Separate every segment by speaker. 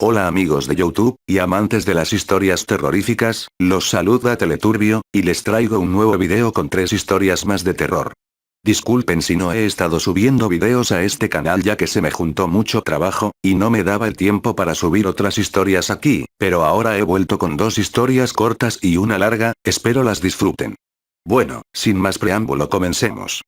Speaker 1: Hola amigos de YouTube, y amantes de las historias terroríficas, los saluda Teleturbio, y les traigo un nuevo video con 3 historias más de terror. Disculpen si no he estado subiendo videos a este canal ya que se me juntó mucho trabajo, y no me daba el tiempo para subir otras historias aquí, pero ahora he vuelto con 2 historias cortas y una larga, espero las disfruten. Bueno, sin más preámbulo comencemos.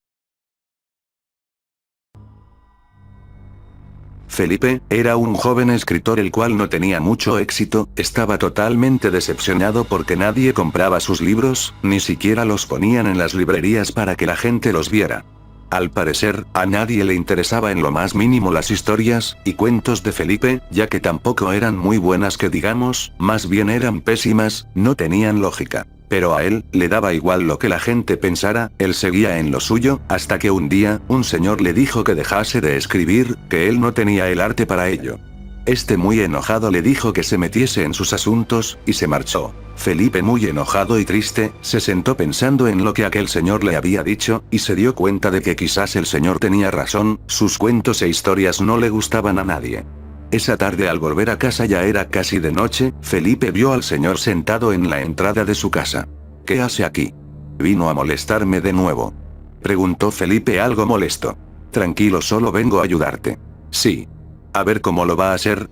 Speaker 1: Felipe, era un joven escritor el cual no tenía mucho éxito, estaba totalmente decepcionado porque nadie compraba sus libros, ni siquiera los ponían en las librerías para que la gente los viera. Al parecer, a nadie le interesaba en lo más mínimo las historias y cuentos de Felipe, ya que tampoco eran muy buenas que digamos, más bien eran pésimas, no tenían lógica. Pero a él, le daba igual lo que la gente pensara, él seguía en lo suyo, hasta que un día, un señor le dijo que dejase de escribir, que él no tenía el arte para ello. Este muy enojado le dijo que se metiese en sus asuntos, y se marchó. Felipe muy enojado y triste, se sentó pensando en lo que aquel señor le había dicho, y se dio cuenta de que quizás el señor tenía razón, sus cuentos e historias no le gustaban a nadie. Esa tarde al volver a casa ya era casi de noche, Felipe vio al señor sentado en la entrada de su casa. ¿Qué hace aquí? ¿Vino a molestarme de nuevo?, preguntó Felipe algo molesto. Tranquilo, solo vengo a ayudarte. Sí. A ver cómo lo va a hacer.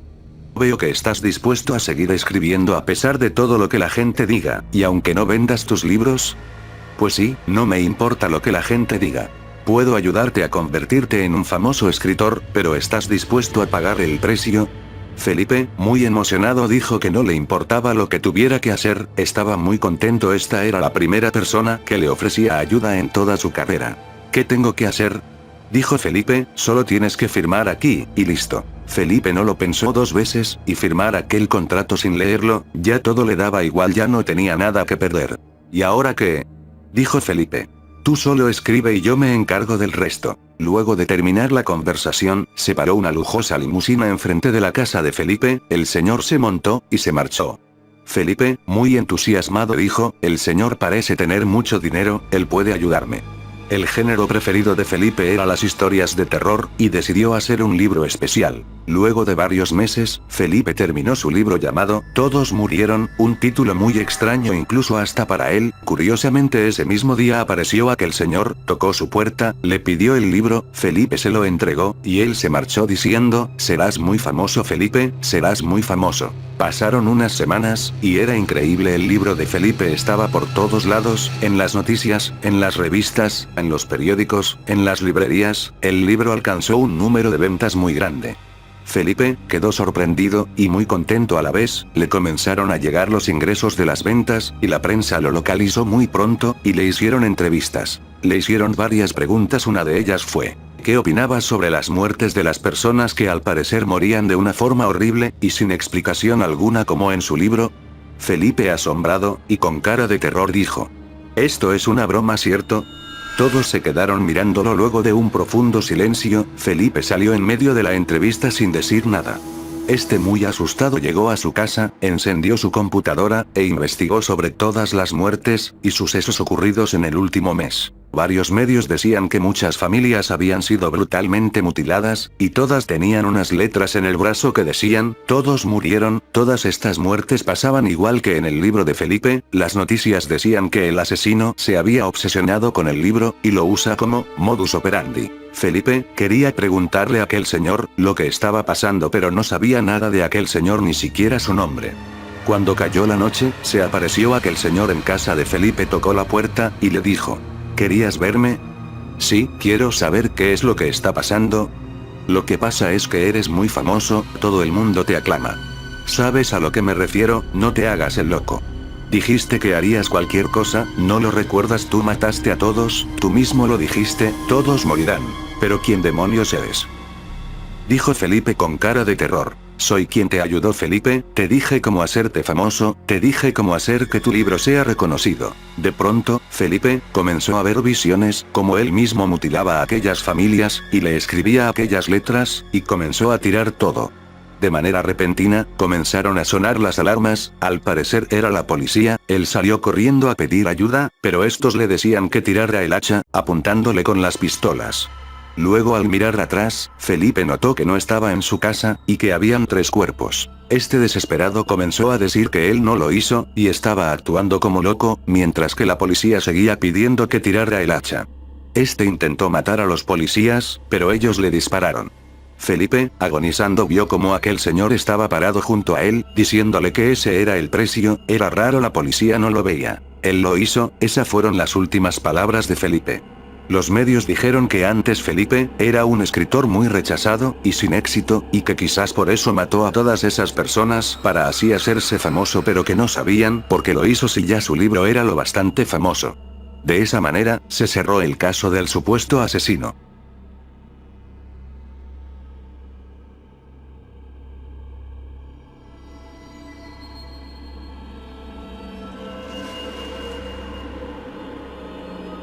Speaker 1: Veo que estás dispuesto a seguir escribiendo a pesar de todo lo que la gente diga, y aunque no vendas tus libros. Pues sí, no me importa lo que la gente diga. Puedo ayudarte a convertirte en un famoso escritor, pero ¿estás dispuesto a pagar el precio? Felipe, muy emocionado, dijo que no le importaba lo que tuviera que hacer, estaba muy contento, esta era la primera persona que le ofrecía ayuda en toda su carrera. ¿Qué tengo que hacer?, dijo Felipe, solo tienes que firmar aquí, y listo. Felipe no lo pensó 2 veces, y firmar aquel contrato sin leerlo, ya todo le daba igual, ya no tenía nada que perder. ¿Y ahora qué?, dijo Felipe. Tú solo escribe y yo me encargo del resto. Luego de terminar la conversación, se paró una lujosa limusina enfrente de la casa de Felipe, el señor se montó, y se marchó. Felipe, muy entusiasmado, dijo, el señor parece tener mucho dinero, él puede ayudarme. El género preferido de Felipe era las historias de terror, y decidió hacer un libro especial. Luego de varios meses, Felipe terminó su libro llamado Todos murieron, un título muy extraño incluso hasta para él. Curiosamente ese mismo día apareció aquel señor, tocó su puerta, le pidió el libro, Felipe se lo entregó, y él se marchó diciendo, serás muy famoso Felipe, serás muy famoso. Pasaron unas semanas, y era increíble, el libro de Felipe estaba por todos lados, en las noticias, en las revistas, en los periódicos, en las librerías, el libro alcanzó un número de ventas muy grande. Felipe quedó sorprendido, y muy contento a la vez, le comenzaron a llegar los ingresos de las ventas, y la prensa lo localizó muy pronto, y le hicieron entrevistas. Le hicieron varias preguntas, una de ellas fue, ¿qué opinabas sobre las muertes de las personas que al parecer morían de una forma horrible, y sin explicación alguna como en su libro? Felipe, asombrado, y con cara de terror, dijo, ¿esto es una broma, cierto? Todos se quedaron mirándolo. Luego de un profundo silencio, Felipe salió en medio de la entrevista sin decir nada. Este muy asustado llegó a su casa, encendió su computadora, e investigó sobre todas las muertes y sucesos ocurridos en el último mes. Varios medios decían que muchas familias habían sido brutalmente mutiladas, y todas tenían unas letras en el brazo que decían, todos murieron. Todas estas muertes pasaban igual que en el libro de Felipe. Las noticias decían que el asesino se había obsesionado con el libro, y lo usa como modus operandi. Felipe quería preguntarle a aquel señor lo que estaba pasando, pero no sabía nada de aquel señor, ni siquiera su nombre. Cuando cayó la noche, se apareció aquel señor en casa de Felipe, tocó la puerta, y le dijo, ¿querías verme? Sí, quiero saber qué es lo que está pasando. Lo que pasa es que eres muy famoso, todo el mundo te aclama. ¿Sabes a lo que me refiero? No te hagas el loco. Dijiste que harías cualquier cosa, ¿no lo recuerdas? Tú mataste a todos, tú mismo lo dijiste, todos morirán. ¿Pero quién demonios eres?, dijo Felipe con cara de terror. Soy quien te ayudó, Felipe, te dije cómo hacerte famoso, te dije cómo hacer que tu libro sea reconocido. De pronto, Felipe comenzó a ver visiones, como él mismo mutilaba a aquellas familias, y le escribía aquellas letras, y comenzó a tirar todo. De manera repentina, comenzaron a sonar las alarmas, al parecer era la policía, él salió corriendo a pedir ayuda, pero estos le decían que tirara el hacha, apuntándole con las pistolas. Luego al mirar atrás, Felipe notó que no estaba en su casa, y que habían 3 cuerpos. Este desesperado comenzó a decir que él no lo hizo, y estaba actuando como loco, mientras que la policía seguía pidiendo que tirara el hacha. Este intentó matar a los policías, pero ellos le dispararon. Felipe, agonizando, vio como aquel señor estaba parado junto a él, diciéndole que ese era el precio. Era raro, la policía no lo veía. Él lo hizo, esas fueron las últimas palabras de Felipe. Los medios dijeron que antes Felipe era un escritor muy rechazado y sin éxito, y que quizás por eso mató a todas esas personas para así hacerse famoso, pero que no sabían por qué lo hizo si ya su libro era lo bastante famoso. De esa manera, se cerró el caso del supuesto asesino.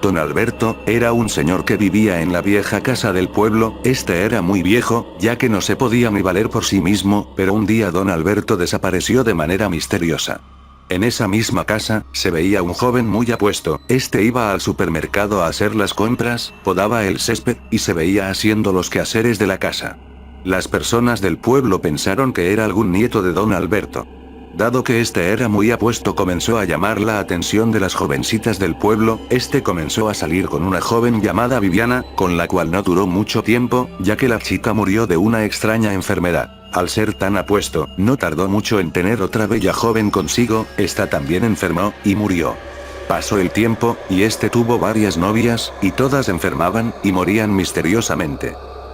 Speaker 1: Don Alberto era un señor que vivía en la vieja casa del pueblo. Este era muy viejo, ya que no se podía ni valer por sí mismo, pero un día Don Alberto desapareció de manera misteriosa. En esa misma casa, se veía un joven muy apuesto. Este iba al supermercado a hacer las compras, podaba el césped, y se veía haciendo los quehaceres de la casa. Las personas del pueblo pensaron que era algún nieto de Don Alberto. Dado que este era muy apuesto, comenzó a llamar la atención de las jovencitas del pueblo. Este comenzó a salir con una joven llamada Viviana, con la cual no duró mucho tiempo, ya que la chica murió de una extraña enfermedad. Al ser tan apuesto, no tardó mucho en tener otra bella joven consigo. Esta también enfermó, y murió. Pasó el tiempo, y este tuvo varias novias, y todas enfermaban, y morían misteriosamente.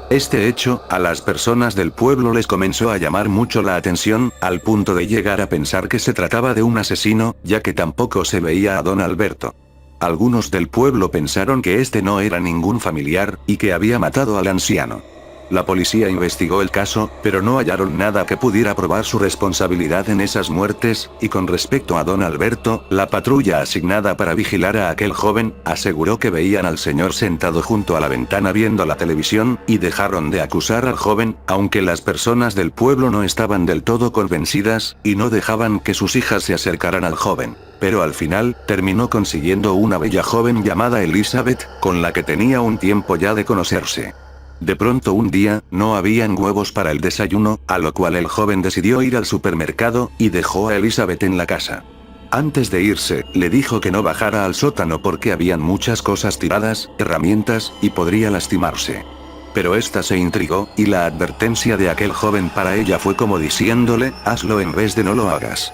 Speaker 1: Este hecho, a las personas del pueblo les comenzó a llamar mucho la atención, al punto de llegar a pensar que se trataba de un asesino, ya que tampoco se veía a Don Alberto. Algunos del pueblo pensaron que este no era ningún familiar, y que había matado al anciano. La policía investigó el caso, pero no hallaron nada que pudiera probar su responsabilidad en esas muertes, y con respecto a Don Alberto, la patrulla asignada para vigilar a aquel joven, aseguró que veían al señor sentado junto a la ventana viendo la televisión, y dejaron de acusar al joven, aunque las personas del pueblo no estaban del todo convencidas, y no dejaban que sus hijas se acercaran al joven. Pero al final, terminó consiguiendo una bella joven llamada Elizabeth, con la que tenía un tiempo ya de conocerse. De pronto un día, no habían huevos para el desayuno, a lo cual el joven decidió ir al supermercado, y dejó a Elizabeth en la casa. Antes de irse, le dijo que no bajara al sótano porque habían muchas cosas tiradas, herramientas, y podría lastimarse. Pero esta se intrigó, y la advertencia de aquel joven para ella fue como diciéndole, hazlo en vez de no lo hagas.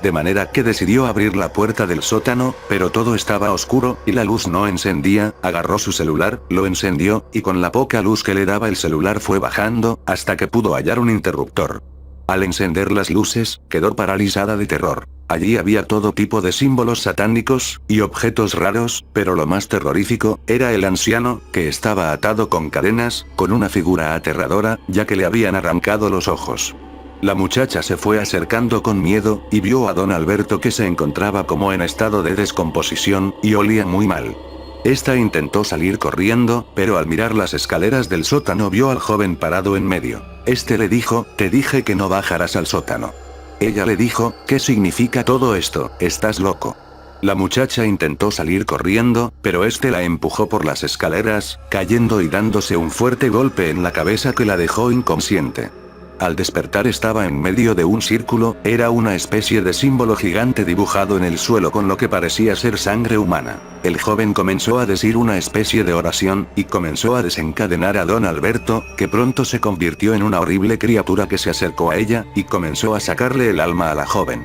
Speaker 1: De manera que decidió abrir la puerta del sótano, pero todo estaba oscuro, y la luz no encendía. Agarró su celular, lo encendió, y con la poca luz que le daba el celular fue bajando, hasta que pudo hallar un interruptor. Al encender las luces, quedó paralizada de terror. Allí había todo tipo de símbolos satánicos, y objetos raros, pero lo más terrorífico, era el anciano, que estaba atado con cadenas, con una figura aterradora, ya que le habían arrancado los ojos. La muchacha se fue acercando con miedo, y vio a Don Alberto que se encontraba como en estado de descomposición, y olía muy mal. Esta intentó salir corriendo, pero al mirar las escaleras del sótano vio al joven parado en medio. Este le dijo, te dije que no bajaras al sótano. Ella le dijo, ¿qué significa todo esto? Estás loco. La muchacha intentó salir corriendo, pero este la empujó por las escaleras, cayendo y dándose un fuerte golpe en la cabeza que la dejó inconsciente. Al despertar estaba en medio de un círculo, era una especie de símbolo gigante dibujado en el suelo con lo que parecía ser sangre humana. El joven comenzó a decir una especie de oración, y comenzó a desencadenar a Don Alberto, que pronto se convirtió en una horrible criatura que se acercó a ella, y comenzó a sacarle el alma a la joven.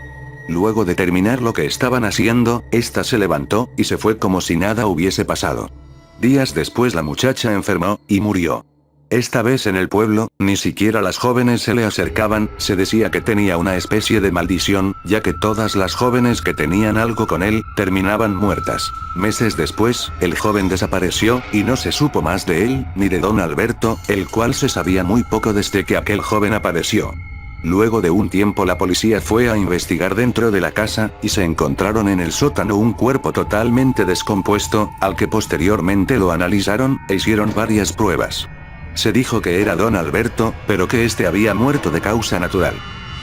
Speaker 1: Luego de terminar lo que estaban haciendo, esta se levantó, y se fue como si nada hubiese pasado. Días después la muchacha enfermó, y murió. Esta vez en el pueblo, ni siquiera las jóvenes se le acercaban, se decía que tenía una especie de maldición, ya que todas las jóvenes que tenían algo con él, terminaban muertas. Meses después, el joven desapareció, y no se supo más de él, ni de Don Alberto, el cual se sabía muy poco desde que aquel joven apareció. Luego de un tiempo la policía fue a investigar dentro de la casa, y se encontraron en el sótano un cuerpo totalmente descompuesto, al que posteriormente lo analizaron, e hicieron varias pruebas. Se dijo que era Don Alberto, pero que este había muerto de causa natural.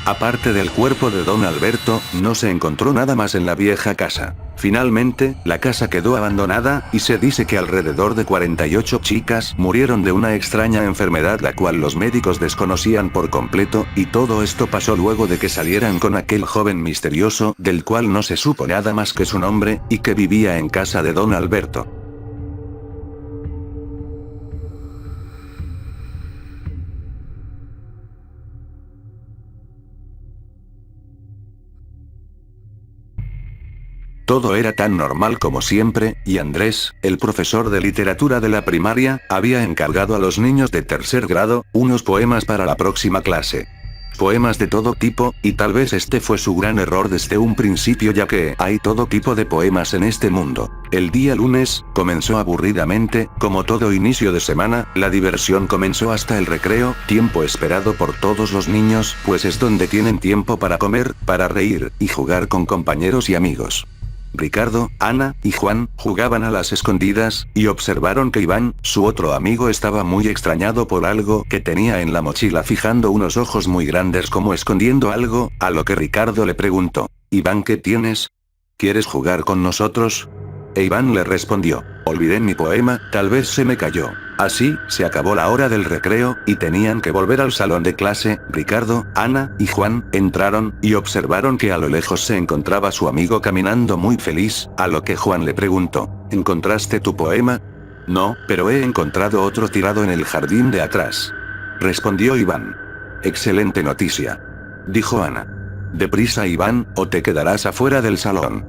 Speaker 1: Aparte del cuerpo de Don Alberto, no se encontró nada más en la vieja casa. Finalmente, la casa quedó abandonada, y se dice que alrededor de 48 chicas murieron de una extraña enfermedad la cual los médicos desconocían por completo, y todo esto pasó luego de que salieran con aquel joven misterioso, del cual no se supo nada más que su nombre, y que vivía en casa de don Alberto. Todo era tan normal como siempre, y Andrés, el profesor de literatura de la primaria, había encargado a los niños de tercer grado, unos poemas para la próxima clase. Poemas de todo tipo, y tal vez este fue su gran error desde un principio ya que hay todo tipo de poemas en este mundo. El día lunes, comenzó aburridamente, como todo inicio de semana, la diversión comenzó hasta el recreo, tiempo esperado por todos los niños, pues es donde tienen tiempo para comer, para reír, y jugar con compañeros y amigos. Ricardo, Ana y Juan jugaban a las escondidas, y observaron que Iván, su otro amigo, estaba muy extrañado por algo que tenía en la mochila, fijando unos ojos muy grandes como escondiendo algo, a lo que Ricardo le preguntó: «Iván, ¿qué tienes? ¿Quieres jugar con nosotros?». E Iván le respondió: «Olvidé mi poema, tal vez se me cayó». Así, se acabó la hora del recreo, y tenían que volver al salón de clase. Ricardo, Ana y Juan entraron, y observaron que a lo lejos se encontraba su amigo caminando muy feliz, a lo que Juan le preguntó: «¿Encontraste tu poema?». «No, pero he encontrado otro tirado en el jardín de atrás», respondió Iván. «Excelente noticia», dijo Ana. «Deprisa, Iván, o te quedarás afuera del salón».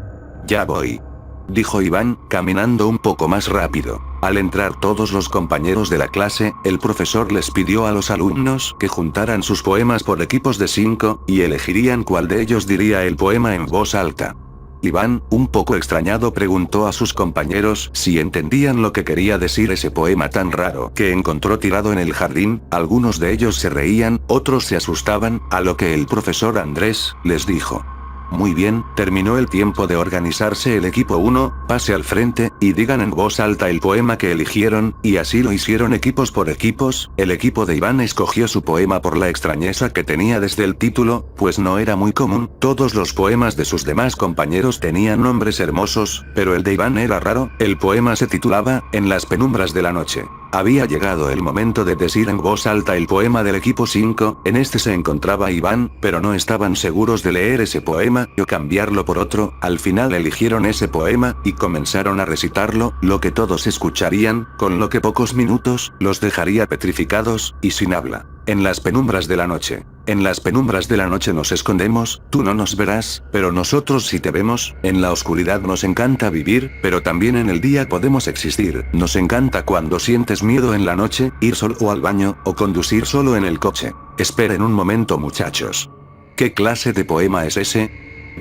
Speaker 1: «Ya voy», dijo Iván, caminando un poco más rápido. Al entrar todos los compañeros de la clase, el profesor les pidió a los alumnos que juntaran sus poemas por equipos de 5, y elegirían cuál de ellos diría el poema en voz alta. Iván, un poco extrañado, preguntó a sus compañeros si entendían lo que quería decir ese poema tan raro que encontró tirado en el jardín. Algunos de ellos se reían, otros se asustaban, a lo que el profesor Andrés les dijo: «Muy bien, terminó el tiempo de organizarse el equipo 1, pase al frente, y digan en voz alta el poema que eligieron», y así lo hicieron equipos por equipos. El equipo de Iván escogió su poema por la extrañeza que tenía desde el título, pues no era muy común. Todos los poemas de sus demás compañeros tenían nombres hermosos, pero el de Iván era raro. El poema se titulaba «En las penumbras de la noche». Había llegado el momento de decir en voz alta el poema del equipo 5, en este se encontraba Iván, pero no estaban seguros de leer ese poema, o cambiarlo por otro. Al final eligieron ese poema, y comenzaron a recitarlo, lo que todos escucharían, con lo que pocos minutos, los dejaría petrificados, y sin habla. «En las penumbras de la noche. En las penumbras de la noche nos escondemos, tú no nos verás, pero nosotros sí te vemos. En la oscuridad nos encanta vivir, pero también en el día podemos existir. Nos encanta cuando sientes miedo en la noche, ir solo al baño, o conducir solo en el coche. Esperen un momento, muchachos». «¿Qué clase de poema es ese?»,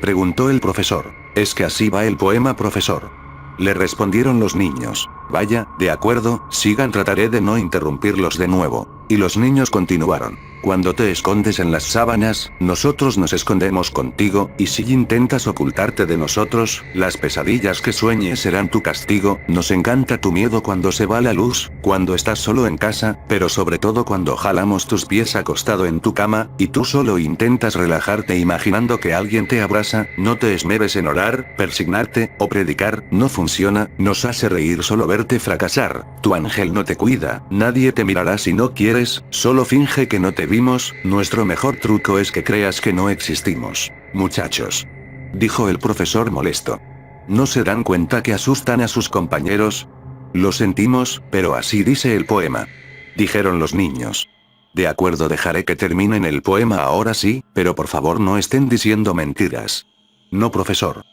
Speaker 1: preguntó el profesor. «Es que así va el poema, profesor», le respondieron los niños. «Vaya, de acuerdo, sigan, trataré de no interrumpirlos de nuevo». Y los niños continuaron: «Cuando te escondes en las sábanas, nosotros nos escondemos contigo, y si intentas ocultarte de nosotros, las pesadillas que sueñes serán tu castigo. Nos encanta tu miedo cuando se va la luz, cuando estás solo en casa, pero sobre todo cuando jalamos tus pies acostado en tu cama, y tú solo intentas relajarte imaginando que alguien te abraza. No te esmeres en orar, persignarte, o predicar, no funciona, nos hace reír solo verte fracasar. Tu ángel no te cuida, nadie te mirará si no quieres, solo finge que no te vimos, nuestro mejor truco es que creas que no existimos». «Muchachos», dijo el profesor molesto, ¿no se dan cuenta que asustan a sus compañeros? «Lo sentimos, pero así dice el poema», dijeron los niños. «De acuerdo, dejaré que terminen el poema ahora sí, pero por favor no estén diciendo mentiras». «No, profesor»,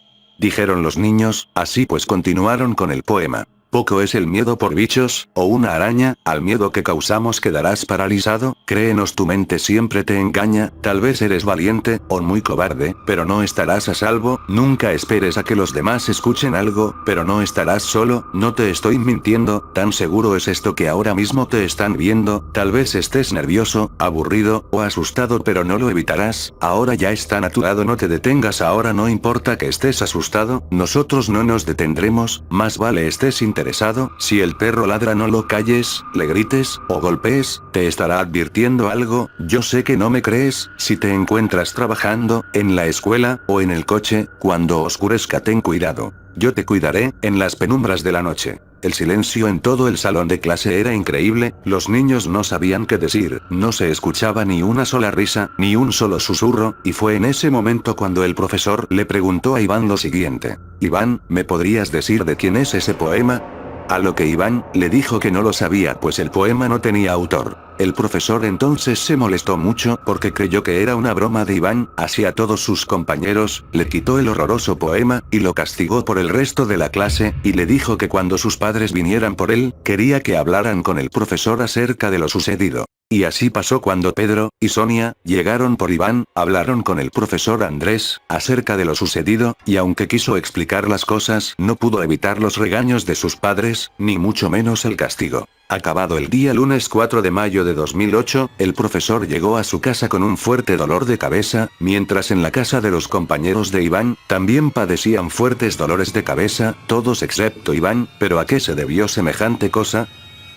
Speaker 1: dijeron los niños. Así pues continuaron con el poema. Poco es el miedo por bichos, o una araña, al miedo que causamos quedarás paralizado, créenos, tu mente siempre te engaña, tal vez eres valiente, o muy cobarde, pero no estarás a salvo, nunca esperes a que los demás escuchen algo, pero no estarás solo, no te estoy mintiendo, tan seguro es esto que ahora mismo te están viendo, tal vez estés nervioso, aburrido, o asustado, pero no lo evitarás, ahora ya están a tu lado, no te detengas ahora, no importa que estés asustado, nosotros no nos detendremos, más vale estés intranquilo interesado, si el perro ladra no lo calles, le grites, o golpees, te estará advirtiendo algo. Yo sé que no me crees, si te encuentras trabajando, en la escuela, o en el coche, cuando oscurezca ten cuidado. Yo te cuidaré, en las penumbras de la noche. El silencio en todo el salón de clase era increíble, los niños no sabían qué decir, no se escuchaba ni una sola risa, ni un solo susurro, y fue en ese momento cuando el profesor le preguntó a Iván lo siguiente. Iván, ¿me podrías decir de quién es ese poema? A lo que Iván le dijo que no lo sabía pues el poema no tenía autor. El profesor entonces se molestó mucho porque creyó que era una broma de Iván, así a todos sus compañeros, le quitó el horroroso poema, y lo castigó por el resto de la clase, y le dijo que cuando sus padres vinieran por él, quería que hablaran con el profesor acerca de lo sucedido. Y así pasó cuando Pedro y Sonia llegaron por Iván, hablaron con el profesor Andrés acerca de lo sucedido, y aunque quiso explicar las cosas, no pudo evitar los regaños de sus padres, ni mucho menos el castigo. Acabado el día lunes 4 de mayo de 2008, el profesor llegó a su casa con un fuerte dolor de cabeza, mientras en la casa de los compañeros de Iván, también padecían fuertes dolores de cabeza, todos excepto Iván, pero ¿a qué se debió semejante cosa?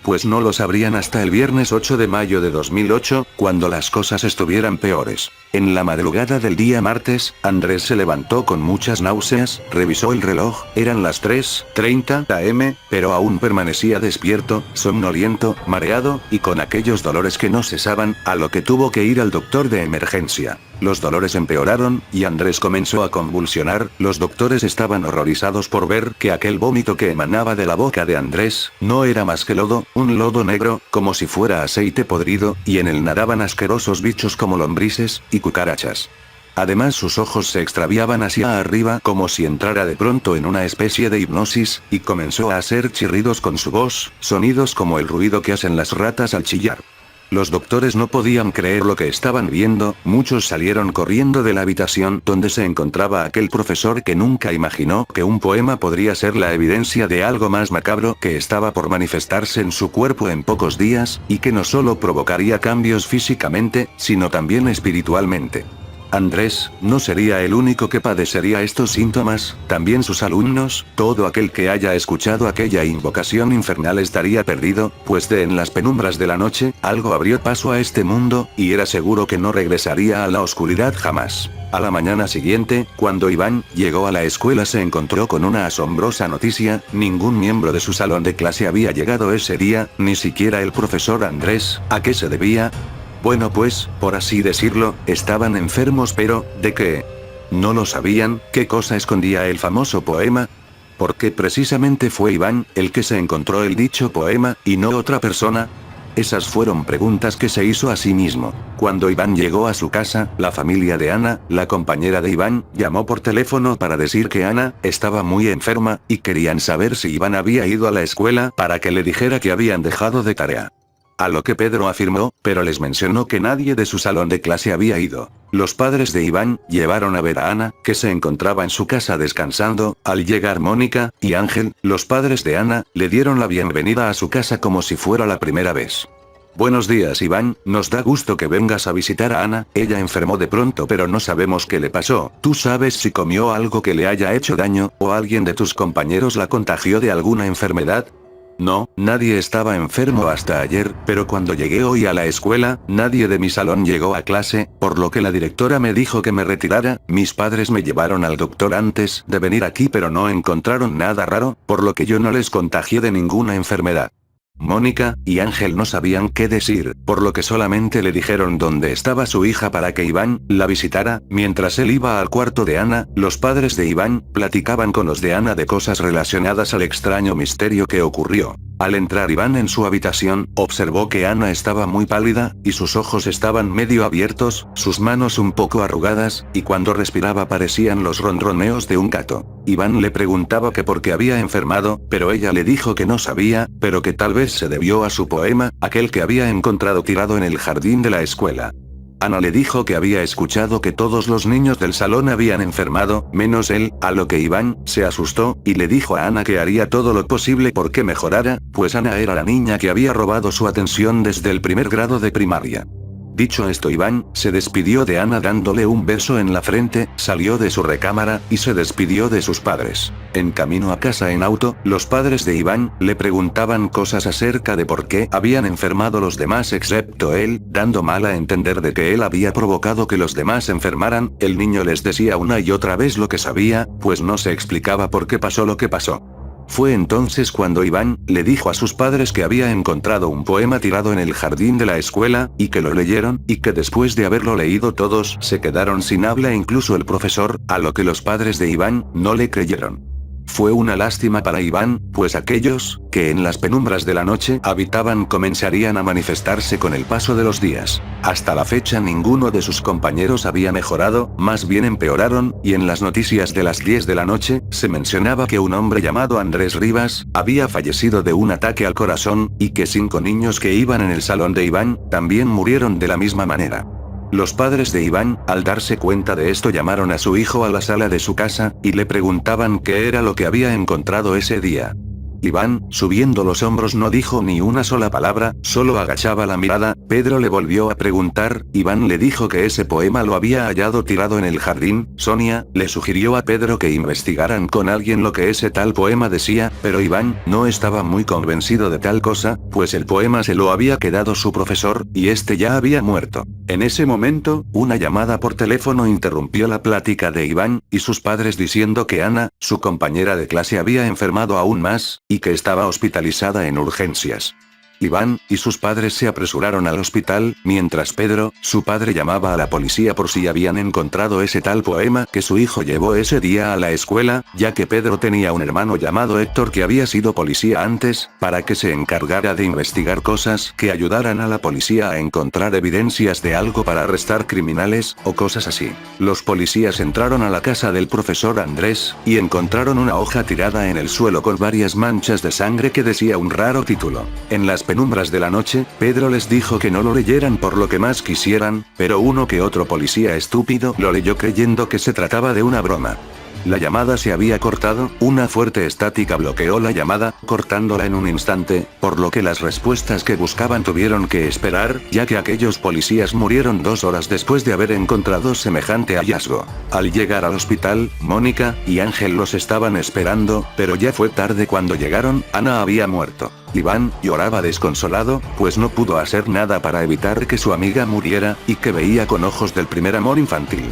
Speaker 1: Pues no lo sabrían hasta el viernes 8 de mayo de 2008, cuando las cosas estuvieran peores. En la madrugada del día martes, Andrés se levantó con muchas náuseas, revisó el reloj, eran las 3:30 am, pero aún permanecía despierto, somnoliento, mareado, y con aquellos dolores que no cesaban, a lo que tuvo que ir al doctor de emergencia. Los dolores empeoraron, y Andrés comenzó a convulsionar, los doctores estaban horrorizados por ver que aquel vómito que emanaba de la boca de Andrés, no era más que lodo, un lodo negro, como si fuera aceite podrido, y en él nadaban asquerosos bichos como lombrices, y cucarachas. Además sus ojos se extraviaban hacia arriba como si entrara de pronto en una especie de hipnosis, y comenzó a hacer chirridos con su voz, sonidos como el ruido que hacen las ratas al chillar. Los doctores no podían creer lo que estaban viendo, muchos salieron corriendo de la habitación donde se encontraba aquel profesor que nunca imaginó que un poema podría ser la evidencia de algo más macabro que estaba por manifestarse en su cuerpo en pocos días, y que no solo provocaría cambios físicamente, sino también espiritualmente. Andrés no sería el único que padecería estos síntomas, también sus alumnos, todo aquel que haya escuchado aquella invocación infernal estaría perdido, pues de en las penumbras de la noche, algo abrió paso a este mundo, y era seguro que no regresaría a la oscuridad jamás. A la mañana siguiente, cuando Iván llegó a la escuela se encontró con una asombrosa noticia, ningún miembro de su salón de clase había llegado ese día, ni siquiera el profesor Andrés. ¿A qué se debía? Bueno pues, por así decirlo, estaban enfermos pero, ¿de qué? ¿No lo sabían? ¿Qué cosa escondía el famoso poema? ¿Por qué precisamente fue Iván el que se encontró el dicho poema, y no otra persona? Esas fueron preguntas que se hizo a sí mismo. Cuando Iván llegó a su casa, la familia de Ana, la compañera de Iván, llamó por teléfono para decir que Ana estaba muy enferma, y querían saber si Iván había ido a la escuela para que le dijera que habían dejado de tarea. A lo que Pedro afirmó, pero les mencionó que nadie de su salón de clase había ido. Los padres de Iván llevaron a ver a Ana, que se encontraba en su casa descansando. Al llegar Mónica y Ángel, los padres de Ana, le dieron la bienvenida a su casa como si fuera la primera vez. Buenos días Iván, nos da gusto que vengas a visitar a Ana, ella enfermó de pronto pero no sabemos qué le pasó. ¿Tú sabes si comió algo que le haya hecho daño, o alguien de tus compañeros la contagió de alguna enfermedad? No, nadie estaba enfermo hasta ayer, pero cuando llegué hoy a la escuela, nadie de mi salón llegó a clase, por lo que la directora me dijo que me retirara. Mis padres me llevaron al doctor antes de venir aquí pero no encontraron nada raro, por lo que yo no les contagié de ninguna enfermedad. Mónica y Ángel no sabían qué decir, por lo que solamente le dijeron dónde estaba su hija para que Iván la visitara. Mientras él iba al cuarto de Ana, los padres de Iván platicaban con los de Ana de cosas relacionadas al extraño misterio que ocurrió. Al entrar Iván en su habitación, observó que Ana estaba muy pálida, y sus ojos estaban medio abiertos, sus manos un poco arrugadas, y cuando respiraba parecían los ronroneos de un gato. Iván le preguntaba que por qué había enfermado, pero ella le dijo que no sabía, pero que tal vez se debió a su poema, aquel que había encontrado tirado en el jardín de la escuela. Ana le dijo que había escuchado que todos los niños del salón habían enfermado, menos él, a lo que Iván se asustó, y le dijo a Ana que haría todo lo posible por que mejorara, pues Ana era la niña que había robado su atención desde el primer grado de primaria. Dicho esto, Iván se despidió de Ana dándole un beso en la frente, salió de su recámara, y se despidió de sus padres. En camino a casa en auto, los padres de Iván le preguntaban cosas acerca de por qué habían enfermado los demás excepto él, dando mal a entender de que él había provocado que los demás enfermaran. El niño les decía una y otra vez lo que sabía, pues no se explicaba por qué pasó lo que pasó. Fue entonces cuando Iván le dijo a sus padres que había encontrado un poema tirado en el jardín de la escuela, y que lo leyeron, y que después de haberlo leído todos se quedaron sin habla, incluso el profesor, a lo que los padres de Iván no le creyeron. Fue una lástima para Iván, pues aquellos, que en las penumbras de la noche habitaban, comenzarían a manifestarse con el paso de los días. Hasta la fecha ninguno de sus compañeros había mejorado, más bien empeoraron, y en las noticias de las 10 de la noche, se mencionaba que un hombre llamado Andrés Rivas, había fallecido de un ataque al corazón, y que 5 niños que iban en el salón de Iván, también murieron de la misma manera. Los padres de Iván, al darse cuenta de esto, llamaron a su hijo a la sala de su casa, y le preguntaban qué era lo que había encontrado ese día. Iván, subiendo los hombros, no dijo ni una sola palabra, solo agachaba la mirada. Pedro le volvió a preguntar. Iván le dijo que ese poema lo había hallado tirado en el jardín. Sonia le sugirió a Pedro que investigaran con alguien lo que ese tal poema decía, pero Iván no estaba muy convencido de tal cosa, pues el poema se lo había quedado su profesor, y este ya había muerto. En ese momento, una llamada por teléfono interrumpió la plática de Iván y sus padres, diciendo que Ana, su compañera de clase, había enfermado aún más, y que estaba hospitalizada en urgencias. Iván y sus padres se apresuraron al hospital, mientras Pedro, su padre, llamaba a la policía por si habían encontrado ese tal poema que su hijo llevó ese día a la escuela, ya que Pedro tenía un hermano llamado Héctor que había sido policía antes, para que se encargara de investigar cosas que ayudaran a la policía a encontrar evidencias de algo para arrestar criminales, o cosas así. Los policías entraron a la casa del profesor Andrés, y encontraron una hoja tirada en el suelo con varias manchas de sangre que decía un raro título. En las penumbras de la noche, Pedro les dijo que no lo leyeran por lo que más quisieran, pero uno que otro policía estúpido lo leyó creyendo que se trataba de una broma. La llamada se había cortado, una fuerte estática bloqueó la llamada, cortándola en un instante, por lo que las respuestas que buscaban tuvieron que esperar, ya que aquellos policías murieron 2 horas después de haber encontrado semejante hallazgo. Al llegar al hospital, Mónica y Ángel los estaban esperando, pero ya fue tarde cuando llegaron. Ana había muerto. Iván lloraba desconsolado, pues no pudo hacer nada para evitar que su amiga muriera, y que veía con ojos del primer amor infantil.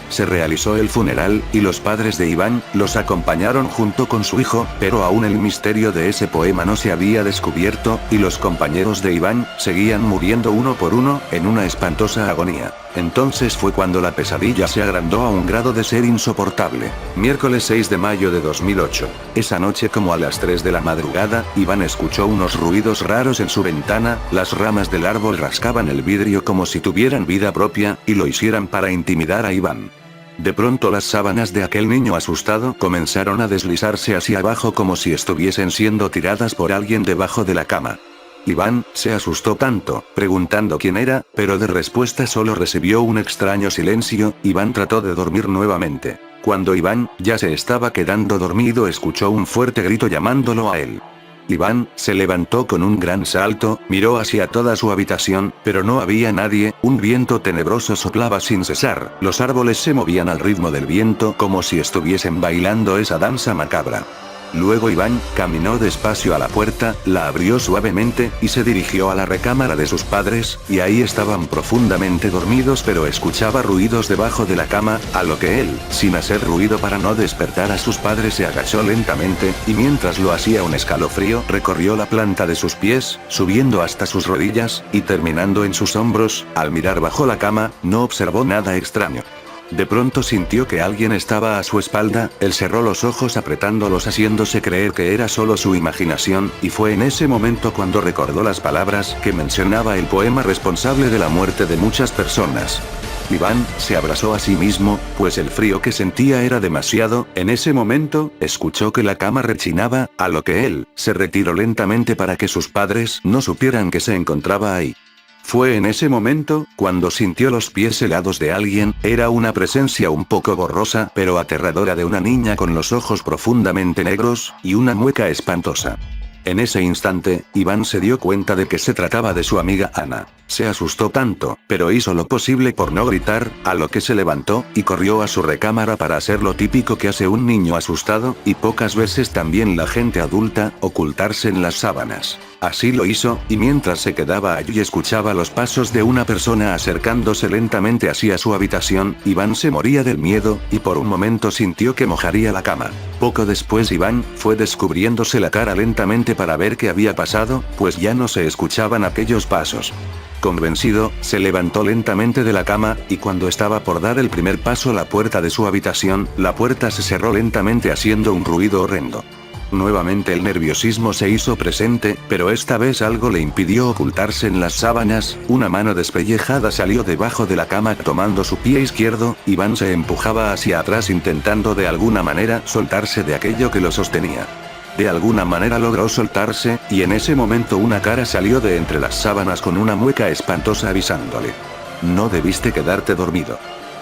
Speaker 1: Se realizó el funeral, y los padres de Iván los acompañaron junto con su hijo, pero aún el misterio de ese poema no se había descubierto, y los compañeros de Iván seguían muriendo uno por uno, en una espantosa agonía. Entonces fue cuando la pesadilla se agrandó a un grado de ser insoportable. Miércoles 6 de mayo de 2008. Esa noche, como a las 3 de la madrugada, Iván escuchó unos ruidos raros en su ventana. Las ramas del árbol rascaban el vidrio como si tuvieran vida propia, y lo hicieran para intimidar a Iván. De pronto las sábanas de aquel niño asustado comenzaron a deslizarse hacia abajo como si estuviesen siendo tiradas por alguien debajo de la cama. Iván se asustó tanto, preguntando quién era, pero de respuesta solo recibió un extraño silencio. Iván trató de dormir nuevamente. Cuando Iván ya se estaba quedando dormido, escuchó un fuerte grito llamándolo a él. Iván se levantó con un gran salto, miró hacia toda su habitación, pero no había nadie. Un viento tenebroso soplaba sin cesar, los árboles se movían al ritmo del viento como si estuviesen bailando esa danza macabra. Luego Iván caminó despacio a la puerta, la abrió suavemente, y se dirigió a la recámara de sus padres, y ahí estaban profundamente dormidos, pero escuchaba ruidos debajo de la cama, a lo que él, sin hacer ruido para no despertar a sus padres, se agachó lentamente, y mientras lo hacía un escalofrío recorrió la planta de sus pies, subiendo hasta sus rodillas, y terminando en sus hombros. Al mirar bajo la cama, no observó nada extraño. De pronto sintió que alguien estaba a su espalda. Él cerró los ojos apretándolos, haciéndose creer que era solo su imaginación, y fue en ese momento cuando recordó las palabras que mencionaba el poema responsable de la muerte de muchas personas. Iván se abrazó a sí mismo, pues el frío que sentía era demasiado. En ese momento, escuchó que la cama rechinaba, a lo que él se retiró lentamente para que sus padres no supieran que se encontraba ahí. Fue en ese momento cuando sintió los pies helados de alguien. Era una presencia un poco borrosa pero aterradora de una niña con los ojos profundamente negros, y una mueca espantosa. En ese instante, Iván se dio cuenta de que se trataba de su amiga Ana. Se asustó tanto, pero hizo lo posible por no gritar, a lo que se levantó, y corrió a su recámara para hacer lo típico que hace un niño asustado, y pocas veces también la gente adulta, ocultarse en las sábanas. Así lo hizo, y mientras se quedaba allí escuchaba los pasos de una persona acercándose lentamente hacia su habitación, Iván se moría del miedo, y por un momento sintió que mojaría la cama. Poco después Iván fue descubriéndose la cara lentamente para ver qué había pasado, pues ya no se escuchaban aquellos pasos. Convencido, se levantó lentamente de la cama, y cuando estaba por dar el primer paso a la puerta de su habitación, la puerta se cerró lentamente haciendo un ruido horrendo. Nuevamente el nerviosismo se hizo presente, pero esta vez algo le impidió ocultarse en las sábanas, una mano despellejada salió debajo de la cama tomando su pie izquierdo, Iván se empujaba hacia atrás intentando de alguna manera soltarse de aquello que lo sostenía. De alguna manera logró soltarse, y en ese momento una cara salió de entre las sábanas con una mueca espantosa avisándole: "No debiste quedarte dormido".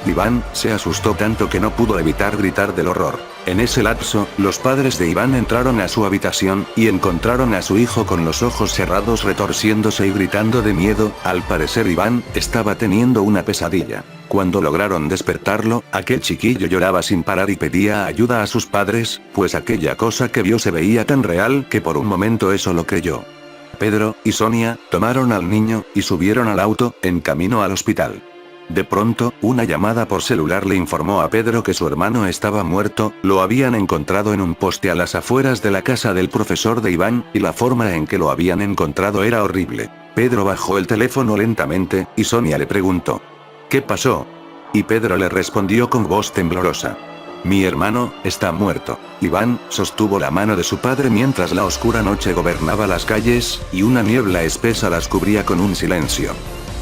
Speaker 1: Iván se asustó tanto que no pudo evitar gritar del horror. En ese lapso, los padres de Iván entraron a su habitación, y encontraron a su hijo con los ojos cerrados retorciéndose y gritando de miedo. Al parecer Iván estaba teniendo una pesadilla. Cuando lograron despertarlo, aquel chiquillo lloraba sin parar y pedía ayuda a sus padres, pues aquella cosa que vio se veía tan real que por un momento eso lo creyó. Pedro y Sonia tomaron al niño, y subieron al auto, en camino al hospital. De pronto, una llamada por celular le informó a Pedro que su hermano estaba muerto, lo habían encontrado en un poste a las afueras de la casa del profesor de Iván, y la forma en que lo habían encontrado era horrible. Pedro bajó el teléfono lentamente, y Sonia le preguntó: "¿Qué pasó?". Y Pedro le respondió con voz temblorosa: "Mi hermano está muerto". Iván sostuvo la mano de su padre mientras la oscura noche gobernaba las calles, y una niebla espesa las cubría con un silencio.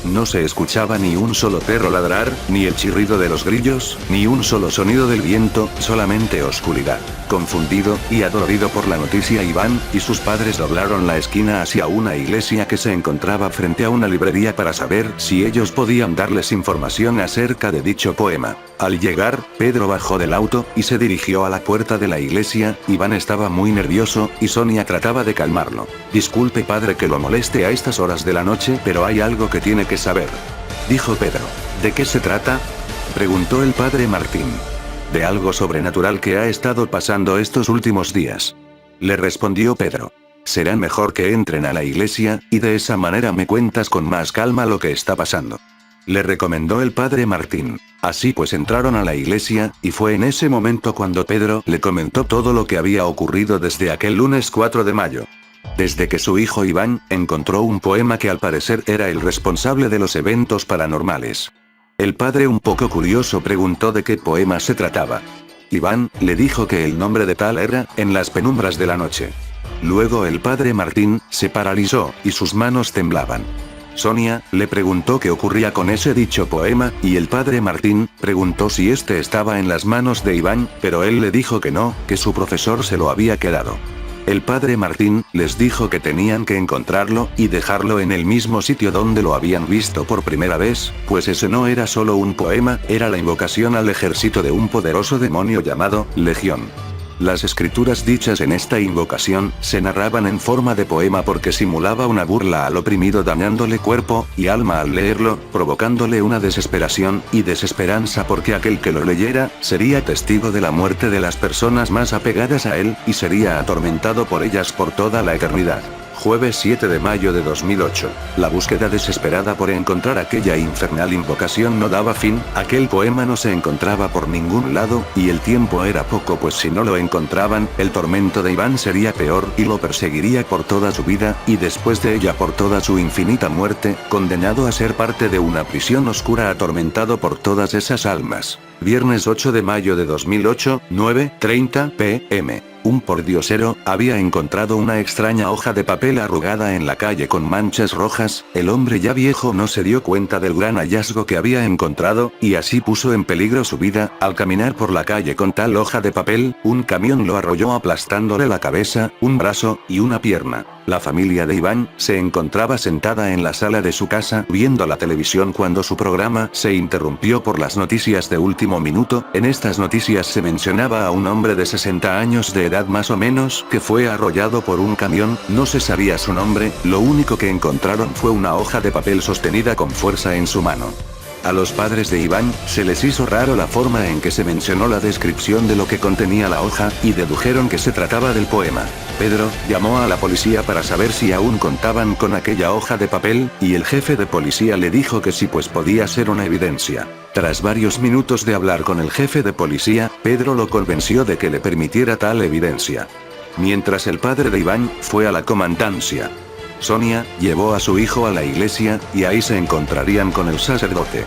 Speaker 1: No se escuchaba ni un solo perro ladrar, ni el chirrido de los grillos, ni un solo sonido del viento, solamente oscuridad. Confundido y adolorido por la noticia, Iván y sus padres doblaron la esquina hacia una iglesia que se encontraba frente a una librería para saber si ellos podían darles información acerca de dicho poema. Al llegar, Pedro bajó del auto, y se dirigió a la puerta de la iglesia. Iván estaba muy nervioso, y Sonia trataba de calmarlo. "Disculpe padre que lo moleste a estas horas de la noche, pero hay algo que tiene que saber", dijo Pedro. "¿De qué se trata?", preguntó el padre Martín. "De algo sobrenatural que ha estado pasando estos últimos días", le respondió Pedro. "Será mejor que entren a la iglesia, y de esa manera me cuentas con más calma lo que está pasando", le recomendó el padre Martín. Así pues entraron a la iglesia, y fue en ese momento cuando Pedro le comentó todo lo que había ocurrido desde aquel lunes 4 de mayo. Desde que su hijo Iván encontró un poema que al parecer era el responsable de los eventos paranormales. El padre, un poco curioso, preguntó de qué poema se trataba. Iván le dijo que el nombre de tal era En las penumbras de la noche. Luego el padre Martín se paralizó, y sus manos temblaban. Sonia le preguntó qué ocurría con ese dicho poema, y el padre Martín preguntó si este estaba en las manos de Iván, pero él le dijo que no, que su profesor se lo había quedado. El padre Martín les dijo que tenían que encontrarlo, y dejarlo en el mismo sitio donde lo habían visto por primera vez, pues ese no era solo un poema, era la invocación al ejército de un poderoso demonio llamado Legión. Las escrituras dichas en esta invocación se narraban en forma de poema porque simulaba una burla al oprimido, dañándole cuerpo y alma al leerlo, provocándole una desesperación y desesperanza porque aquel que lo leyera sería testigo de la muerte de las personas más apegadas a él, y sería atormentado por ellas por toda la eternidad. Jueves 7 de mayo de 2008. La búsqueda desesperada por encontrar aquella infernal invocación no daba fin, aquel poema no se encontraba por ningún lado, y el tiempo era poco, pues si no lo encontraban, el tormento de Iván sería peor, y lo perseguiría por toda su vida, y después de ella por toda su infinita muerte, condenado a ser parte de una prisión oscura, atormentado por todas esas almas. Viernes 8 de mayo de 2008, 9:30 p.m. Un pordiosero había encontrado una extraña hoja de papel arrugada en la calle con manchas rojas. El hombre ya viejo no se dio cuenta del gran hallazgo que había encontrado, y así puso en peligro su vida. Al caminar por la calle con tal hoja de papel, un camión lo arrolló aplastándole la cabeza, un brazo y una pierna. La familia de Iván se encontraba sentada en la sala de su casa viendo la televisión cuando su programa se interrumpió por las noticias de último minuto. En estas noticias se mencionaba a un hombre de 60 años de edad edad más o menos, que fue arrollado por un camión, no se sabía su nombre, lo único que encontraron fue una hoja de papel sostenida con fuerza en su mano. A los padres de Iván, se les hizo raro la forma en que se mencionó la descripción de lo que contenía la hoja, y dedujeron que se trataba del poema. Pedro llamó a la policía para saber si aún contaban con aquella hoja de papel, y el jefe de policía le dijo que sí, pues podía ser una evidencia. Tras varios minutos de hablar con el jefe de policía, Pedro lo convenció de que le permitiera tal evidencia. Mientras el padre de Iván fue a la comandancia. Sonia llevó a su hijo a la iglesia, y ahí se encontrarían con el sacerdote.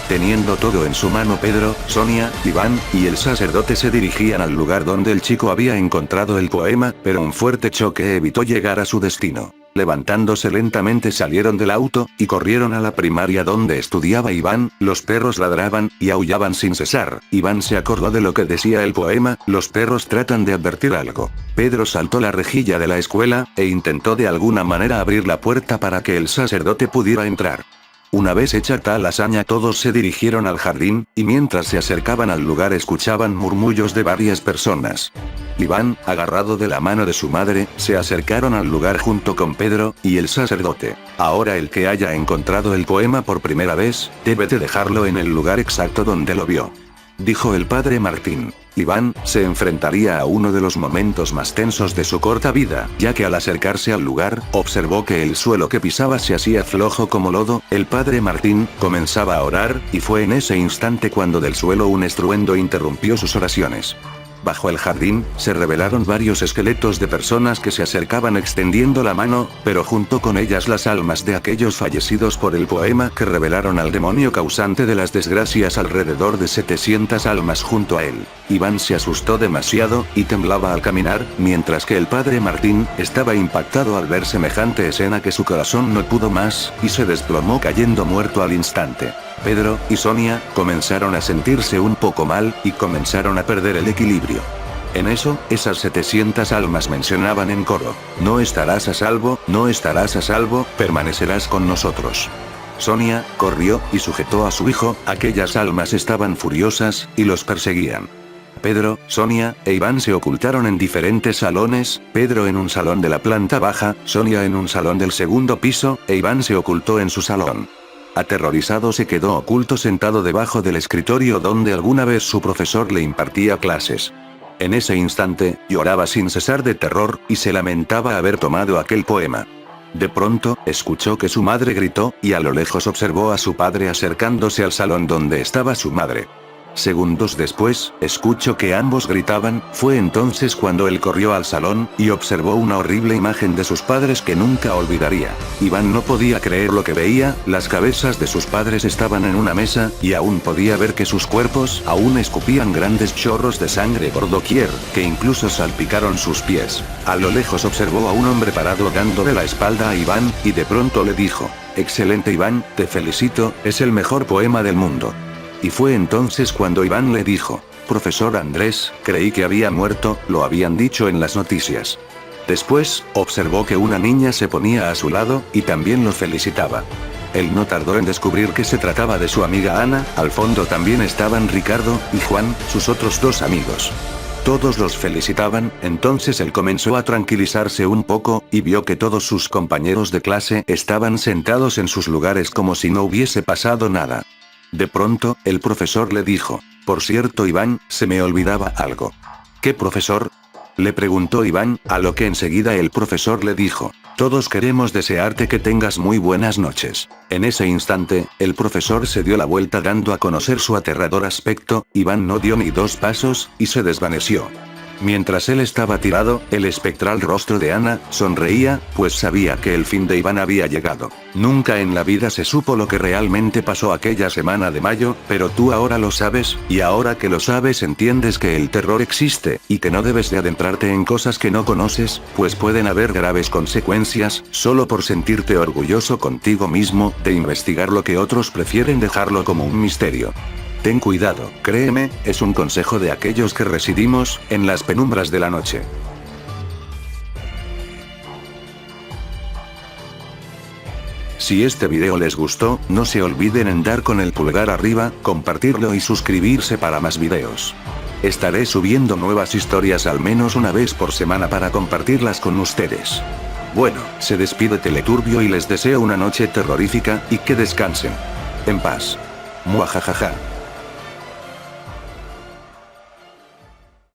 Speaker 1: Teniendo todo en su mano, Pedro, Sonia, Iván y el sacerdote se dirigían al lugar donde el chico había encontrado el poema, pero un fuerte choque evitó llegar a su destino. Levantándose lentamente salieron del auto, y corrieron a la primaria donde estudiaba Iván. Los perros ladraban, y aullaban sin cesar. Iván se acordó de lo que decía el poema: los perros tratan de advertir algo. Pedro saltó la rejilla de la escuela, e intentó de alguna manera abrir la puerta para que el sacerdote pudiera entrar. Una vez hecha tal hazaña, todos se dirigieron al jardín, y mientras se acercaban al lugar escuchaban murmullos de varias personas. Iván, agarrado de la mano de su madre, se acercaron al lugar junto con Pedro y el sacerdote. Ahora el que haya encontrado el poema por primera vez, debe de dejarlo en el lugar exacto donde lo vio, dijo el padre Martín. Iván se enfrentaría a uno de los momentos más tensos de su corta vida, ya que al acercarse al lugar, observó que el suelo que pisaba se hacía flojo como lodo. El padre Martín comenzaba a orar, y fue en ese instante cuando del suelo un estruendo interrumpió sus oraciones. Bajo el jardín, se revelaron varios esqueletos de personas que se acercaban extendiendo la mano, pero junto con ellas las almas de aquellos fallecidos por el poema, que revelaron al demonio causante de las desgracias. Alrededor de 700 almas junto a él. Iván se asustó demasiado, y temblaba al caminar, mientras que el padre Martín estaba impactado al ver semejante escena que su corazón no pudo más, y se desplomó cayendo muerto al instante. Pedro y Sonia comenzaron a sentirse un poco mal, y comenzaron a perder el equilibrio. En eso, esas 700 almas mencionaban en coro: no estarás a salvo, no estarás a salvo, permanecerás con nosotros. Sonia corrió, y sujetó a su hijo. Aquellas almas estaban furiosas, y los perseguían. Pedro, Sonia e Iván se ocultaron en diferentes salones, Pedro en un salón de la planta baja, Sonia en un salón del segundo piso, e Iván se ocultó en su salón. Aterrorizado, se quedó oculto sentado debajo del escritorio donde alguna vez su profesor le impartía clases. En ese instante, lloraba sin cesar de terror, y se lamentaba haber tomado aquel poema. De pronto, escuchó que su madre gritó, y a lo lejos observó a su padre acercándose al salón donde estaba su madre. Segundos después, escuchó que ambos gritaban. Fue entonces cuando él corrió al salón, y observó una horrible imagen de sus padres que nunca olvidaría. Iván no podía creer lo que veía. Las cabezas de sus padres estaban en una mesa, y aún podía ver que sus cuerpos aún escupían grandes chorros de sangre por doquier, que incluso salpicaron sus pies. A lo lejos observó a un hombre parado dándole la espalda a Iván, y de pronto le dijo: excelente Iván, te felicito, es el mejor poema del mundo. Y fue entonces cuando Iván le dijo: profesor Andrés, creí que había muerto, lo habían dicho en las noticias. Después, observó que una niña se ponía a su lado, y también lo felicitaba. Él no tardó en descubrir que se trataba de su amiga Ana. Al fondo también estaban Ricardo y Juan, sus otros dos amigos. Todos los felicitaban. Entonces él comenzó a tranquilizarse un poco, y vio que todos sus compañeros de clase estaban sentados en sus lugares como si no hubiese pasado nada. De pronto, el profesor le dijo: por cierto Iván, se me olvidaba algo. ¿Qué, profesor?, le preguntó Iván, a lo que enseguida el profesor le dijo: todos queremos desearte que tengas muy buenas noches. En ese instante, el profesor se dio la vuelta dando a conocer su aterrador aspecto. Iván no dio ni 2 pasos, y se desvaneció. Mientras él estaba tirado, el espectral rostro de Ana sonreía, pues sabía que el fin de Iván había llegado. Nunca en la vida se supo lo que realmente pasó aquella semana de mayo, pero tú ahora lo sabes, y ahora que lo sabes entiendes que el terror existe, y que no debes de adentrarte en cosas que no conoces, pues pueden haber graves consecuencias, solo por sentirte orgulloso contigo mismo, de investigar lo que otros prefieren dejarlo como un misterio. Ten cuidado, créeme, es un consejo de aquellos que residimos en las penumbras de la noche. Si este video les gustó, no se olviden en dar con el pulgar arriba, compartirlo y suscribirse para más videos. Estaré subiendo nuevas historias al menos una vez por semana para compartirlas con ustedes. Bueno, se despide Teleturbio y les deseo una noche terrorífica, y que descansen en paz. Muajajaja.